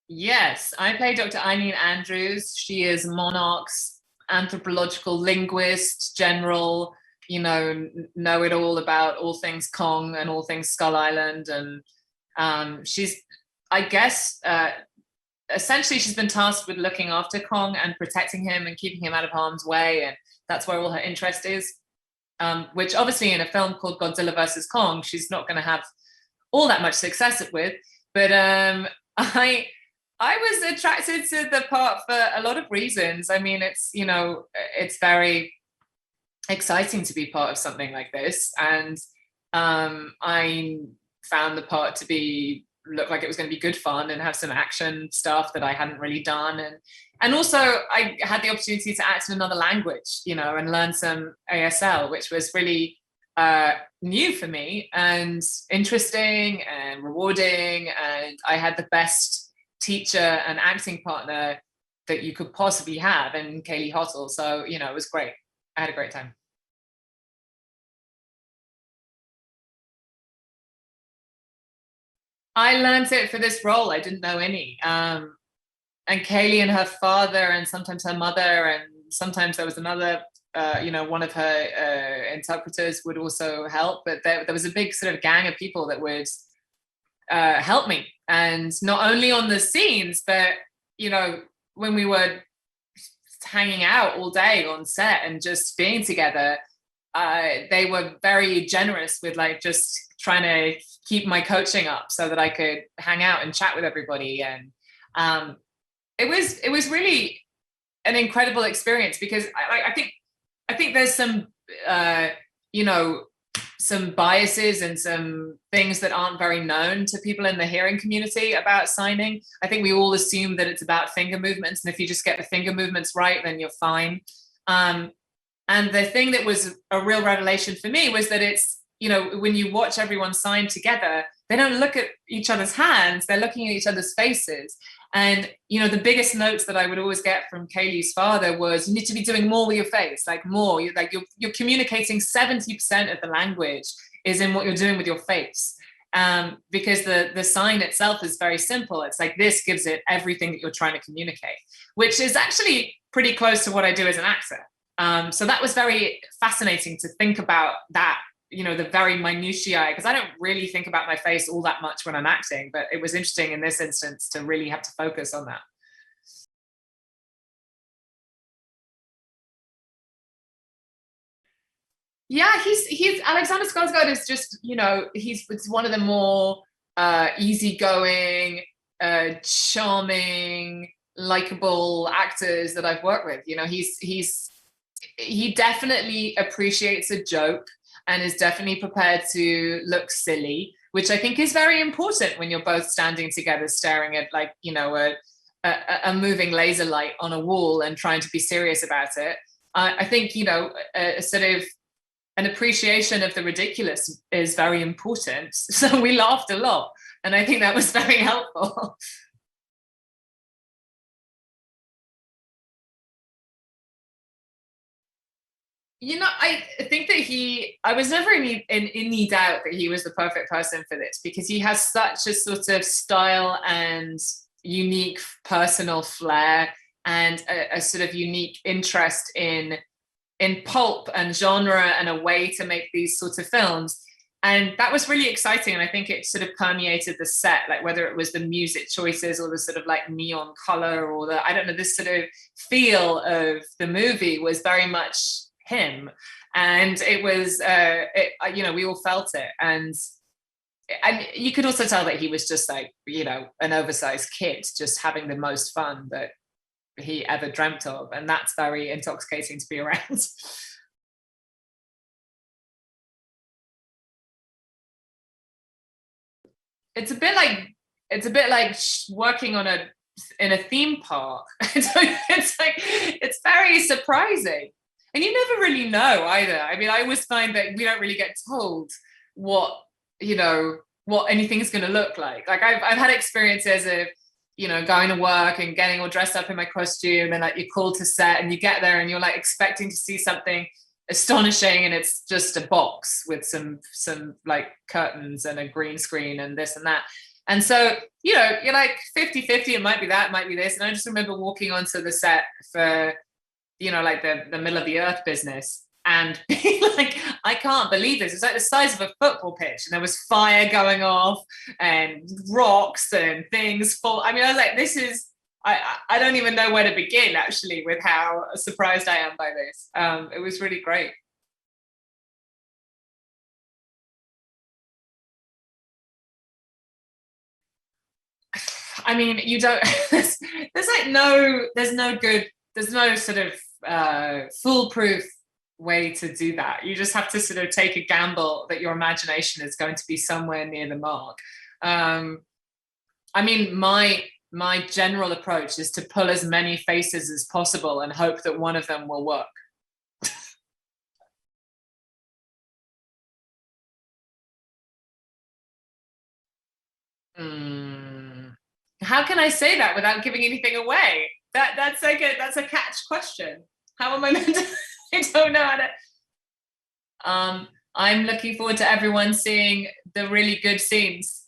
Yes, I play Dr. Eileen Andrews. She is Monarch's anthropological linguist, general, know it all about all things Kong and all things Skull Island. And she's, I guess, essentially she's been tasked with looking after Kong and protecting him and keeping him out of harm's way. And that's where all her interest is. Which obviously in a film called Godzilla versus Kong, she's not going to have all that much success with. But I was attracted to the part for a lot of reasons. I mean, it's very exciting to be part of something like this. And I found the part to look like it was going to be good fun and have some action stuff that I hadn't really done. And also I had the opportunity to act in another language, and learn some ASL, which was really new for me and interesting and rewarding. And I had the best teacher and acting partner that you could possibly have in Kaylee Hottle. So, it was great. I had a great time. I learned it for this role. I didn't know any. And Kaylee and her father, and sometimes her mother, and sometimes there was another, one of her interpreters would also help. But there was a big sort of gang of people that would help me. And not only on the scenes, but, when we were hanging out all day on set and just being together, they were very generous with just trying to keep my coaching up so that I could hang out and chat with everybody. And it was really an incredible experience because I think there's some some biases and some things that aren't very known to people in the hearing community about signing. I think we all assume that it's about finger movements, and if you just get the finger movements right, then you're fine. And the thing that was a real revelation for me was that it's, when you watch everyone sign together, they don't look at each other's hands, they're looking at each other's faces. And, the biggest notes that I would always get from Kaylee's father was, you need to be doing more with your face, more. You're communicating 70% of the language is in what you're doing with your face. Because the sign itself is very simple. It's this gives it everything that you're trying to communicate, which is actually pretty close to what I do as an actor. So that was very fascinating to think about that, the very minutiae, because I don't really think about my face all that much when I'm acting, but it was interesting in this instance to really have to focus on that. Yeah, he's Alexander Skarsgård is just, it's one of the more easygoing, charming, likable actors that I've worked with. He definitely appreciates a joke and is definitely prepared to look silly, which I think is very important when you're both standing together staring at a moving laser light on a wall and trying to be serious about it. I think, a sort of an appreciation of the ridiculous is very important. So we laughed a lot, and I think that was very helpful. I think that I was never in any doubt that he was the perfect person for this, because he has such a sort of style and unique personal flair and a sort of unique interest in pulp and genre and a way to make these sorts of films. And that was really exciting. And I think it sort of permeated the set, whether it was the music choices or the sort of neon color or I don't know, this sort of feel of the movie was very much him. And it was, we all felt it. And you could also tell that he was just an oversized kid, just having the most fun that he ever dreamt of. And that's very intoxicating to be around. It's a bit like working in a theme park. It's very surprising. And you never really know either. I mean, I always find that we don't really get told what anything's going to look like. I've had experiences of, going to work and getting all dressed up in my costume, and you're called to set and you get there and you're expecting to see something astonishing, and it's just a box with some curtains and a green screen and this and that. And so, you know, you're like 50-50, it might be that, it might be this. And I just remember walking onto the set for, you know, like the middle of the earth business, and being like, I can't believe this. It's like the size of a football pitch, and there was fire going off and rocks and things full. I mean, I was like, this is, I don't even know where to begin actually with how surprised I am by this. It was really great. I mean, you don't, there's like no, there's no sort of foolproof way to do that. You just have to sort of take a gamble that your imagination is going to be somewhere near the mark. Um, I mean, my general approach is to pull as many faces as possible and hope that one of them will work. Mm. How can I say that without giving anything away? That's a catch question. How am I meant to? I don't know how to. I'm looking forward to everyone seeing the really good scenes.